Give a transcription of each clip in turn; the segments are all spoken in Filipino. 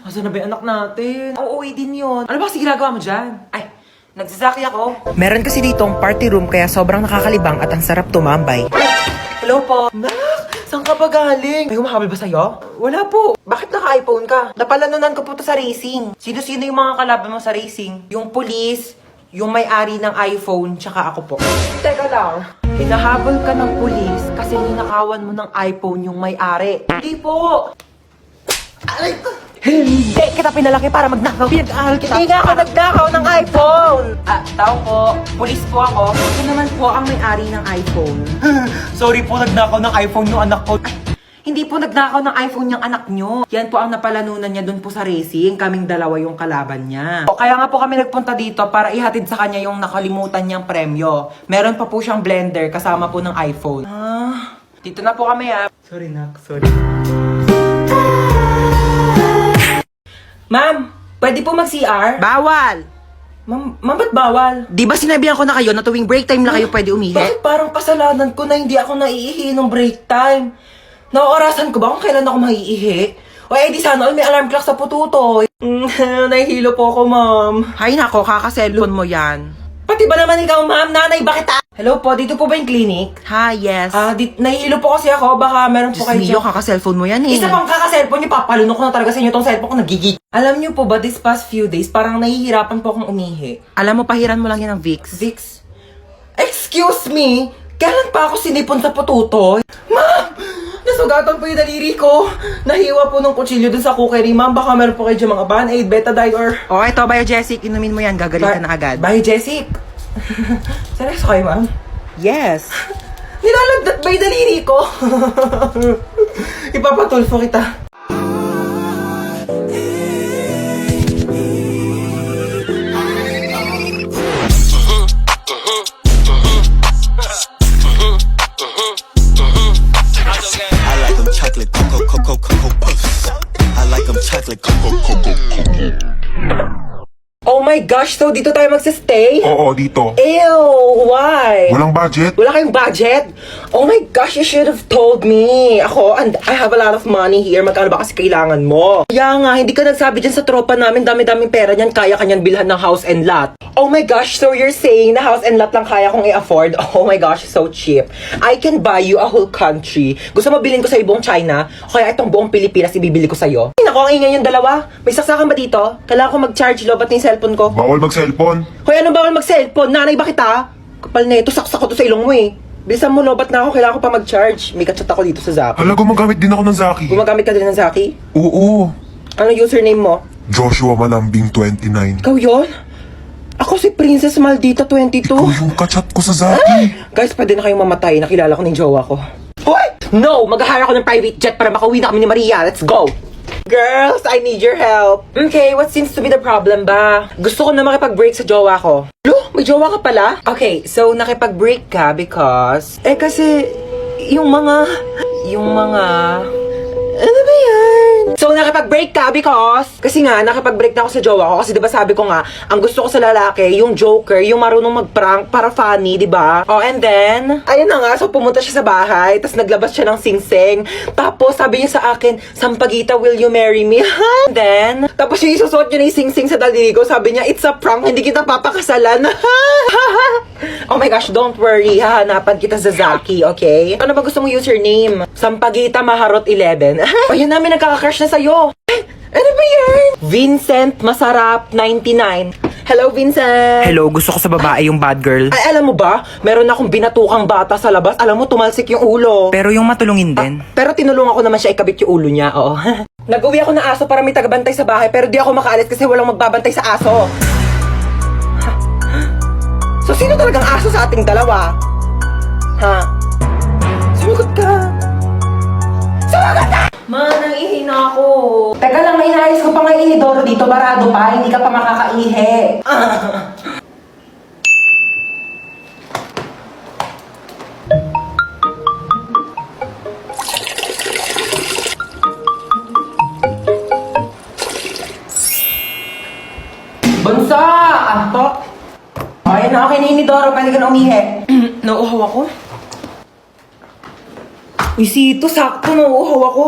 Asan na ba yung anak natin? Uuwi din yun. Ano ba kasi ginagawa mo dyan? Ay, nagsasaki ako. Meron kasi ditong party room kaya sobrang nakakalibang at ang sarap tumambay. Hello po. Nak, saan ka ba galing? May humahabol ba sa'yo? Wala po. Bakit naka-iPhone ka? Napalanunan ko po to sa racing. Sino-sino yung mga kalaban mo sa racing? Yung police, yung may-ari ng iPhone, tsaka ako po. Teka lang. Hinahabol ka ng police kasi ninakawan mo ng iPhone yung may-ari. Hindi po. Aray ko. Hindi kita pinalaki para magnakaw. Pinag-aaral kita. Hindi nga ako nagnakaw ng iPhone. Tao po. Police po ako. Ito naman po ang may-ari ng iPhone. Sorry po, nagnakaw ng iPhone yung anak ko. Ay, hindi po nagnakaw ng iPhone yung anak nyo. Yan po ang napalanunan niya dun po sa racing. Kaming dalawa yung kalaban niya. Kaya nga po kami nagpunta dito para ihatid sa kanya yung nakalimutan niyang premyo. Meron pa po siyang blender kasama po ng iPhone. Dito na po kami Sorry, Nak. Sorry. Ma'am, pwede po mag-CR? Bawal! Ma'am, ba't bawal? Di ba sinabihan ko na kayo na tuwing break time na kayo pwede umihi? Bakit parang kasalanan ko na hindi ako naiihi ng break time? Naorasan ko ba kung kailan ako maiihi? O di sana all may alarm clock sa pututoy. Nahihilo po ako, ma'am. Hay nako, kakaselfon mo yan. Pati ba naman ikaw, ma'am? Nanay, bakit Hello po, dito po ba yung clinic? Ha, yes. Nahihilo po kasi ako. Baka meron po Diyos kayo mio, kakaselfon mo yan eh. Isa pang kaka-cellphone niyo, papalunok ko na talaga sa inyo tong cellphone ko, nagigig. Alam niyo po ba, this past few days, parang nahihirapan po akong umihi. Alam mo, pahiran mo lang yan ng Vicks. Vicks? Excuse me? Kailan pa ako sinipon sa pututoy? Ma'am! Nasugatan po yung daliri ko. Nahiwa po ng kutsilyo dun sa cookery. Ma'am, baka meron po kayo dyan mga Band-Aid, Betadine, or... O, ito, Biogesic, inumin mo yan, gagaling ka na agad. Bye, Jessic. Seryoso kayo, ma'am? Yes. Nilalagdat ba yung daliri ko? Ipapatulfo kita. I like them chocolate cocoa puffs. I like them chocolate cocoa. Oh my gosh, so dito tayo magsistay? Oo, dito. Ew, why? Walang budget? Wala kayong budget? Oh my gosh, you should have told me. Ako, and I have a lot of money here. Magkano ba kasi kailangan mo? Kaya nga, hindi ka nagsabi dyan sa tropa namin. Dami-daming pera niyan. Kaya kanyan bilhan ng house and lot. Oh my gosh, so you're saying na house and lot lang kaya kong i-afford? Oh my gosh, so cheap. I can buy you a whole country. Gusto mo bilhin ko sa buong China? O kaya itong buong Pilipinas ibibili ko sa'yo? Ay, naku, ang ingay yung dalawa. May saksakan ba dito? Kailangan ko mag-charge lobat ng cellphone ko. Bawal mag-cellphone. Hoy, ano bawal mag-cellphone? Nanay, bakit Kapal na ito, saksak ko to sa ilong mo eh. Bilisan mo, lobat na ako. Kailangan ko pa mag-charge. May kachat ako dito sa Zaki. Hala, gumagamit din ako ng Zaki. Gumagamit ka din ng Zaki? Oo. Ano username mo? Joshua Malambing 29. Ikaw yun? Ako si Princess Maldita 22. Ikaw yung kachat ko sa Zaki. Guys, pwede na kayong mamatay. Nakilala ko ng jowa ko. Hoy! No! Mag-hire ako ng private jet para makauwi na kami ni Maria. Let's go! Girls, I need your help. Okay, what seems to be the problem ba? Gusto ko na makipag-break sa jowa ko. Lo, may jowa ka pala? Okay, so nakipag-break ka because... kasi, yung mga... Ano ba yan? So, nakipag-break ka because... Kasi nga, nakipag-break na ako sa jowa ko. Kasi diba sabi ko nga, ang gusto ko sa lalaki, yung joker, yung marunong mag-prank para funny, diba? Oh, and then... Ayun na nga, so pumunta siya sa bahay, tapos naglabas siya ng sing-sing. Tapos, sabi niya sa akin, Sampaguita, will you marry me? And then... Tapos yung isusuot niya na yung sing-sing sa daliri ko, sabi niya, it's a prank, hindi kita papakasalan. Oh my gosh, don't worry, hahanapan kita sa Zaki, okay? Ano ba gusto mong username? Sampaguita Maharot 11. Ayun namin nagkaka-crush na sa'yo. Ano ba yan? Vincent Masarap 99. Hello, Vincent. Hello, gusto ko sa babae yung bad girl. Ay, alam mo ba? Meron akong binatukang bata sa labas. Alam mo, tumalsik yung ulo. Pero yung matulungin din. Pero tinulungan ko naman siya ikabit yung ulo niya, oo. Nag-uwi ako ng aso para may tagabantay sa bahay, pero di ako makaalis kasi walang magbabantay sa aso. So, sino talagang aso sa ating dalawa? Ha? Sumagot ka. Sumagot ka! Man, nang-ihi na ako. Teka lang, may inayos ko pa nga inidoro dito. Barado pa, hindi ka pa makakaihi. Bunso! Anto? Ay, na, okay na inidoro. Pwede ka na umihi. Nauuhaw ako. Uy, Sito, sakto, nauuhaw ako.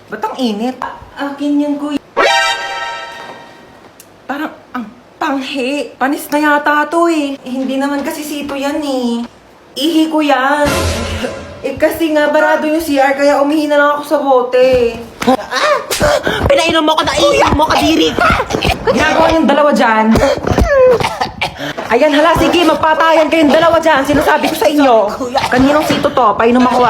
Ba't ang init? Akin yan, kuya. Parang ang panghi. Panis na yata to eh. Hindi naman kasi sito yan eh. Ihi ko yan. Kasi nga, barado yung CR, kaya umihi na lang ako sa bote. Pinainom mo ko na iiyak mo, kadiri! Ginagawa yung dalawa dyan. Ayan, hala, sige, magpatayan kayong dalawa dyan. Sinasabi ko sa inyo. Kaninong sito to? Painom ako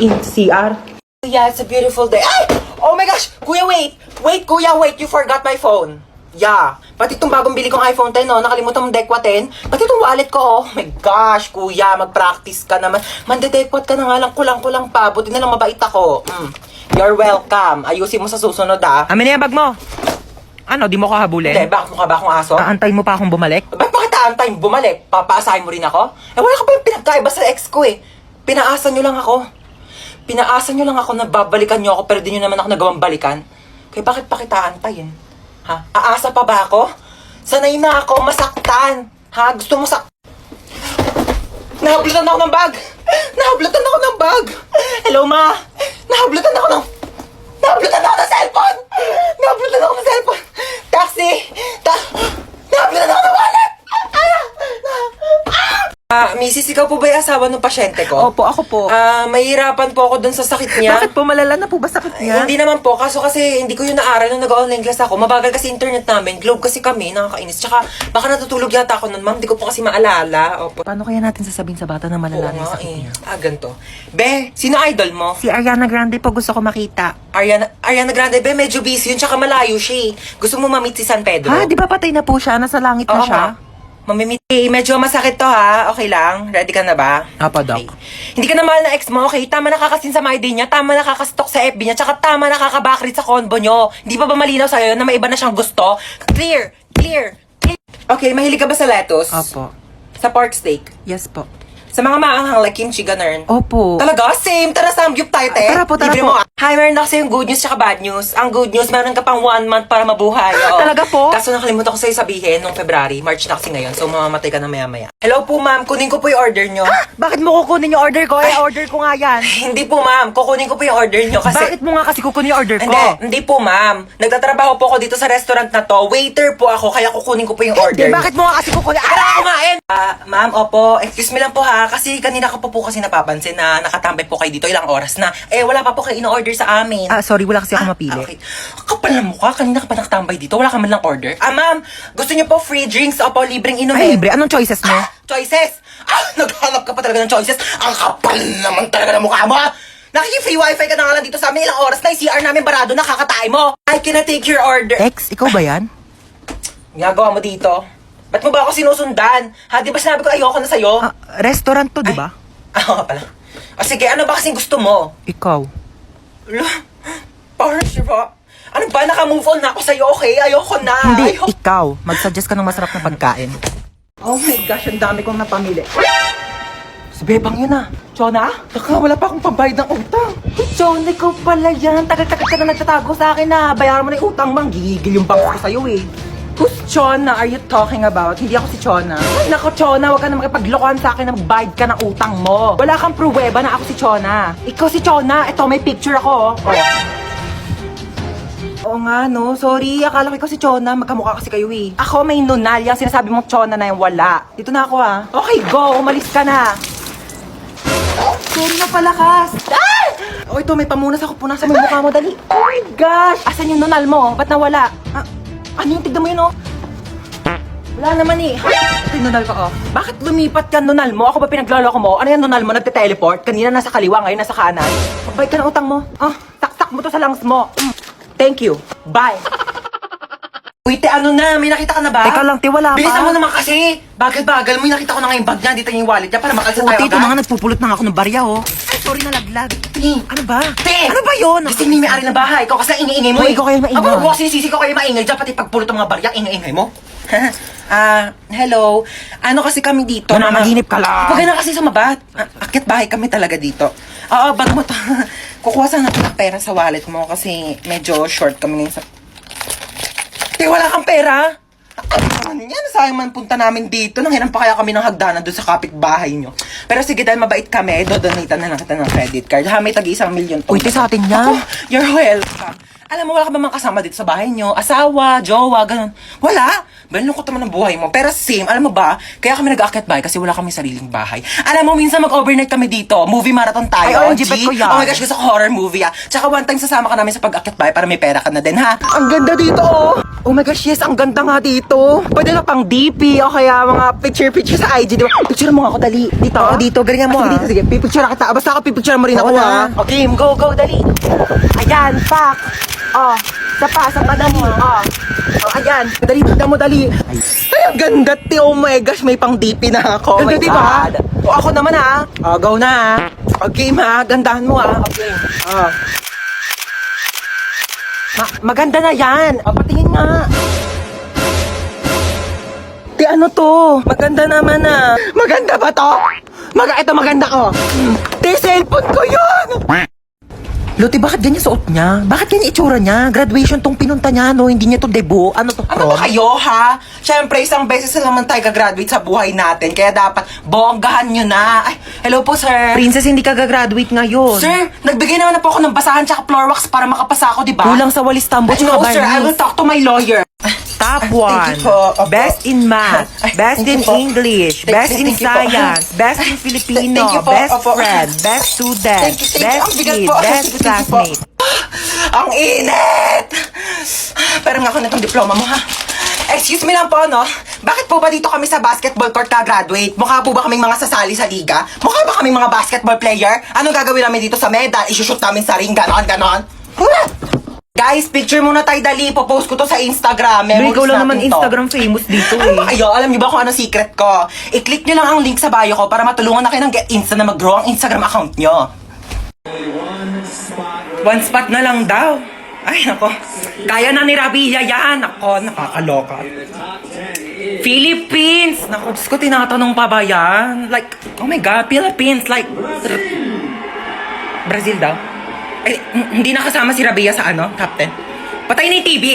in CR. Yeah, it's a beautiful day. Ay! Oh my gosh! Kuya, wait! Wait, kuya, wait! You forgot my phone. Yeah. Pati itong bagong bili kong iPhone 10, no? Nakalimutan mong Dekwa 10. Pati itong wallet ko, oh. My gosh, kuya, mag-practice ka naman. Mandedekwat ka na nga lang, kulang-kulang pa. Buti na lang mabait ako. You're welcome. Ayusin mo sa susunod, ah. Amin na yung bag mo! Ano, di mo ko habulin? Hindi, bakit mukha ba akong aso? Aantayin mo pa akong bumalik? Ba't pakitaantay bumalik? Papaasahin mo rin ako? Wala ka pa yung pinagkaiba sa ex ko eh. Pinaasa nyo lang ako. Pinaasa nyo lang ako na babalikan nyo ako pero di nyo naman ako nagawang balikan. Kaya bakit pakitaantayin? Ha? Aasa pa ba ako? Sanay na ako masaktan. Ha? Gusto mo Nahablutan ako ng bag! Nahablutan ako ng bag! Hello, ma! Nahablutan ako ng cellphone! Nahablutan ako ng cellphone! Taxi! Nahablutan ako ng wallet! Mrs. ikaw po ba yung asawa ng pasyente ko? Opo, ako po. Mahirapan po ako dun sa sakit niya. Bakit po malala na po ba sakit niya? Hindi naman po, kaso kasi hindi ko yun naaral nung nag-online class ako. Mabagal kasi internet namin, globe kasi kami, nakakainis. Tsaka baka natutulog yata ako nun, ma'am, di ko po kasi maalala. Opo. Paano kaya natin sasabihin sa bata na Oo malala na yung nga sakit niya? ganito. Be, sino idol mo? Si Ariana Grande po gusto ko makita. Ariana Grande, be, medyo busy yun, tsaka malayo siya eh. Gusto mo ma-meet si San Pedro? Ha? Di ba patay na po siya? Nasa langit na Oo siya? nga. Mamimit. Medyo masakit to ha. Okay lang? Ready ka na ba? Apo, Doc. Okay. Hindi ka na mahal na ex mo, okay? Tama nakakasin sa my day niya, tama nakakastok sa FB niya, tsaka tama nakakabakrit sa convo nyo. Hindi pa ba malinaw sa'yo na may iba na siyang gusto? Clear! Clear! Clear! Okay, mahilig ka ba sa lettuce? Opo. Sa pork steak? Yes po. Sa mga maanghang like kimchi, ganun? Opo. Talaga? Same! Tara, samgyup tayo, te! Tara po, tara Libre po. mo. Hi, meron ako sa'yo yung good news tsaka bad news. Ang good news, meron ka pang 1 month para mabuhay. Oo. Talaga po? Kaso nakalimutan ko sa'yo sabihin nung February, March na kasi ngayon, so mamamatay ka na maya-maya. Hello po, ma'am. Kunin ko po yung order nyo. Bakit mo kukunin yung order ko? Order ko nga yan. Hindi po, ma'am. Kukunin ko po yung order nyo kasi... Bakit mo nga kasi kukunin yung order ko? Hindi po, ma'am. Nagtatrabaho po ako dito sa restaurant na to. Waiter po ako, kaya kukunin ko po yung order. Di, bakit mo nga kasi kukunin? Tara, kumain! Ma'am, opo. Excuse me lang po ha. Kasi kanina ko po kasi napapansin na nakatambay po kayo dito ilang oras na. Wala pa po kayo in-order sa amin. Sorry, wala kasi ako mapili. Okay. Kapal na mukha. Kanina ka pa nakatambay dito. Wala ka man lang order. Ma'am. Gusto niyo po free drinks? Opo, libreng inumin. Ay, libre. Anong choices mo? Choices! Naghanap ka pa talaga ng choices. Ang kapal naman talaga ng mukha mo. Nakiki-free wifi ka na nga lang dito sa amin. Ilang oras na yung CR namin barado na kakatay mo. I cannot take your order. Ex, ikaw ba yan? Ginagawa mo dito? Ba't mo ba ako sinusundan? Ha, di ba sinabi ko ayoko na sa'yo? Restaurant to, di ba? Oo nga pala. Sige, ano ba kasing gusto mo? Ikaw. Parang siya. Ano ba? Naka-move on na ako sa'yo, okay? Ayoko na. Hindi, Ayoko. ikaw. Mag-suggest ka ng masarap na pagkain. Oh my gosh, ang dami kong napamili. Si Bebang yun ah. Chona? Baka wala pa akong pambayad ng utang. John, ikaw pala yan. Tagal-tagal ka na nagtatago sa akin na. Bayaran mo na yung utang mo. Gigigil yung bangko ko sa'yo eh. Who's Chona are you talking about? Hindi ako si Chona. Ay, nako, Chona, huwag ka na makipaglokohan sa akin na magbayad ka ng utang mo. Wala kang pruweba na ako si Chona. Ikaw si Chona. Ito, may picture ako. Oo nga, no. Sorry, akala ko ikaw si Chona. Magkamukha kasi kayo eh. Ako may nunal. Yung sinasabi mong Chona na yung wala. Dito na ako ah. Okay, go. Umalis ka na. Sorry na palakas. Ah! Oh, ito, may pamunas ako. Punasan mo yung mukha mo, dali. Oh my gosh! Asan yung nunal mo? Ba't nawala? Ano yung tignan mo yun, oh? Wala naman eh. Ito yung nunal ko, oh. Bakit lumipat ka nunal mo? Ako ba pinagloloko mo? Ano yung nunal mo? Nagte-teleport? Kanina nasa kaliwa, ngayon nasa kanan. Pagbayad ka ng utang mo. Tak-tak mo to sa lungs mo. Thank you. Bye. Uy, te, ano na? May nakita ka na ba? Teka lang, te, wala pa. Bilisan mo naman kasi. Bagal-bagal mo. Yung nakita ko na nga yung bag niya. Dito yung wallet niya para makalsa tayo Ate, ito agad. mga nagpupulot na nga ako ng barya, oh. Ay, sorry, nalaglag. Ano ba? Te! Ano ba yun? Kasi may may-ari ng bahay. Ikaw kasi ingay-ingay mo. Hoy, ikaw kaya maingay. Ako kasi sisi ko kayo maingay dyan. Pati pagpulot ng mga barya, ingay-ingay mo. Hello. Ano kasi kami dito? Nananaginip ka lang. Huwag na kasi sumabat. Akit bahay kami talaga dito. Oo, bag mo to. Kukuha sana ako ng pera sa wallet mo kasi medyo short kami ngayon sa... Te, wala kang pera? Ano yan? Sayang man punta namin dito. Nanghiram pa kaya kami ng hagdanan doon sa kapitbahay nyo. Pero sige, dahil mabait kami, dodonate na lang kita ng credit card. Ha, may tagi 1 million to. Uy, sa atin yan. You're welcome. Alam mo, wala ka ba mga kasama dito sa bahay nyo? Asawa, jowa, ganun. Wala. Balungkot naman ang buhay mo. Pero same, alam mo ba, kaya kami nag-aakyat bahay kasi wala kami sariling bahay. Alam mo, minsan mag-overnight kami dito. Movie marathon tayo. Ay, OMG, bet ko yan. Oh my gosh, gusto ko horror movie Tsaka one time sasama ka namin sa pag-aakyat bahay para may pera ka na din, ha? Ang ganda dito, oh. Oh my gosh, yes, ang ganda nga dito. Pwede na pang DP o kaya mga picture sa IG, di ba? Picture mo nga ako, dali. Dito. Oo, dito. Galingan mo, Sige, ha? dito, sige. Pipicture kita. Basta ako, pipicture mo rin ako, Oo ha? na. Okay, go, dali. Ayan, pak. Oh, sa pa, dali. Oh, ayan. Dali, tignan mo, dali. Ay, ang ganda, ti. Oh my gosh, may pang DP na ako. Ganda, Oh my di ba? God. O, ako naman, ha? Oh, go na, ha? Okay, ma. Gandahan mo, ha? Okay. Oh. Maganda na yan. O, patingin nga. Ti, ano to? Maganda naman, ah. Maganda ba to? Ito, maganda ko. Ti, cellphone ko yun! Loti, bakit ganyan suot niya? Bakit ganyan itsura niya? Graduation tong pinunta niya, no? Hindi niya to debut. Ano to, Ano ba kayo, ha? Siyempre, isang beses na naman tayo gagraduate sa buhay natin. Kaya dapat, bonggahan nyo na. Ay, hello po, sir. Princess, hindi ka gagraduate ngayon. Sir, nagbigay naman na po ako ng basahan tsaka floor wax para makapasa ako, di ba? Kulang sa walis tambo, Ay, tsaka no, sir. I barnis. will talk to my lawyer. Top Thank 1. you po. Opo. Best in math. Ay, Best in thank you po. English. Best in Thank you po. science. Best in Filipino. Thank you po. Best Opo. friend. Best student. Thank you. Best Ang bigat kid. po. Best Thank you po. classmate. Ang init! Pero nga ako na itong diploma mo, ha? Excuse me lang po, no? Bakit po ba dito kami sa basketball court ka-graduate? Mukha po ba kaming mga sasali sa liga? Mukha ba kaming mga basketball player? Anong gagawin namin dito sa medal? Isushoot namin sa ring, ganon. Guys, picture muna tayo, dali. Popost ko to sa Instagram. Pero Memories ikaw lang natin naman to. Instagram famous dito Ano ba eh. kayo? Alam niyo ba kung ano secret ko? I-click niyo lang ang link sa bio ko para matulungan na kayo ng Get Insta na mag-grow ang Instagram account niyo. One spot na lang daw. Ay, nako. Kaya na ni Rabia yan. Nako, nakakaloka. Philippines! Naku, Diyos ko, tinatanong pa ba yan? Like, oh my God, Philippines, like... Brazil daw. Ay, hindi nakasama si Rabia sa ano, Captain. Patayin na yung TV!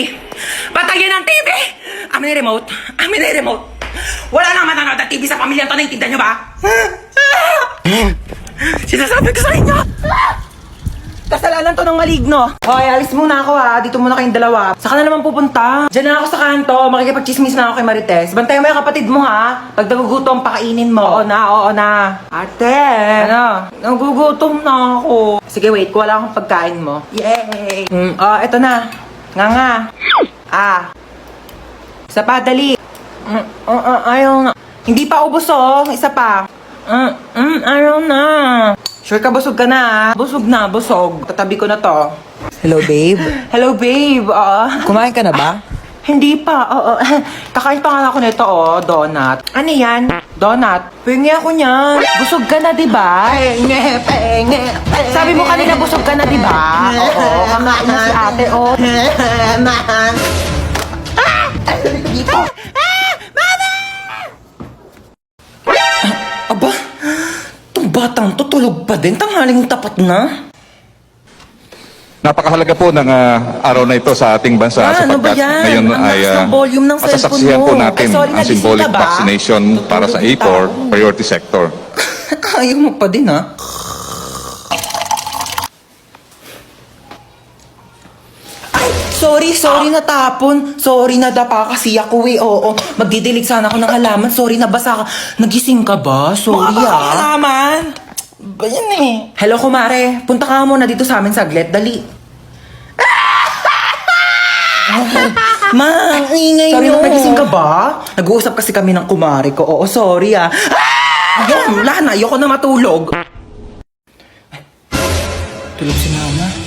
Patayin ang TV! Amin na remote. Wala nang manonood ng TV sa pamilya to, naiintindihan nyo ba? Sinasabi ko sa inyo! Kasalanan to ng maligno. Hoy, alis muna ako, ha. Dito muna kayong dalawa. Saka na naman pupunta. Diyan na ako sa kanto. Makikipag-chismis na ako kay Marites. Bantayan mo yung kapatid mo, ha. Pag nagugutom, pakainin mo. Oo na. Ate! Ano? Nagugutom na ako. Sige, wait. Kuha lang akong pagkain mo. Yay! Eto na. Nga. Isa pa, dali. Ayaw na. Hindi pa ubos, oh. Isa pa. Ayaw na. Sure ka, busog ka na, ha? Busog na, busog. Tatabi ko na to. Hello, babe. Hello, babe. Kumain ka na ba? Hindi pa. Kakain pa nga ako nito, donut. Ano yan? Donut. Pingi ako niyan. Busog ka na, di ba? Penge. Sabi mo kanina busog ka na, di ba? Oo, kakain na si ate, oh. Dito. Aba, itong batang to tulog pa din. Tanghaling tapat na. Napakahalaga po ng araw na ito sa ating bansa Ano ba sapagkat yan? ngayon Ang ay lakas ng volume ng cellphone masasaksihan mo. po natin Ay, sorry, ang nagising symbolic ka ba? vaccination para sa Tutulog A4 tao. priority sector. Ayaw mo pa din, ha? Ay, sorry natapon. Sorry nadapa kasi ako Oo, magdidilig sana ako ng halaman. Sorry nabasa ka. Nagising ka ba? Sorry, halaman? Ba yan eh? Hello, kumare. Punta ka muna dito sa amin saglit. Dali. Ma, ang ingay Sorry, nyo. nagising ka ba? Nag-uusap kasi kami ng kumare ko. Oo, sorry Ayun, wala na. Ayoko na matulog. Tulog si mama.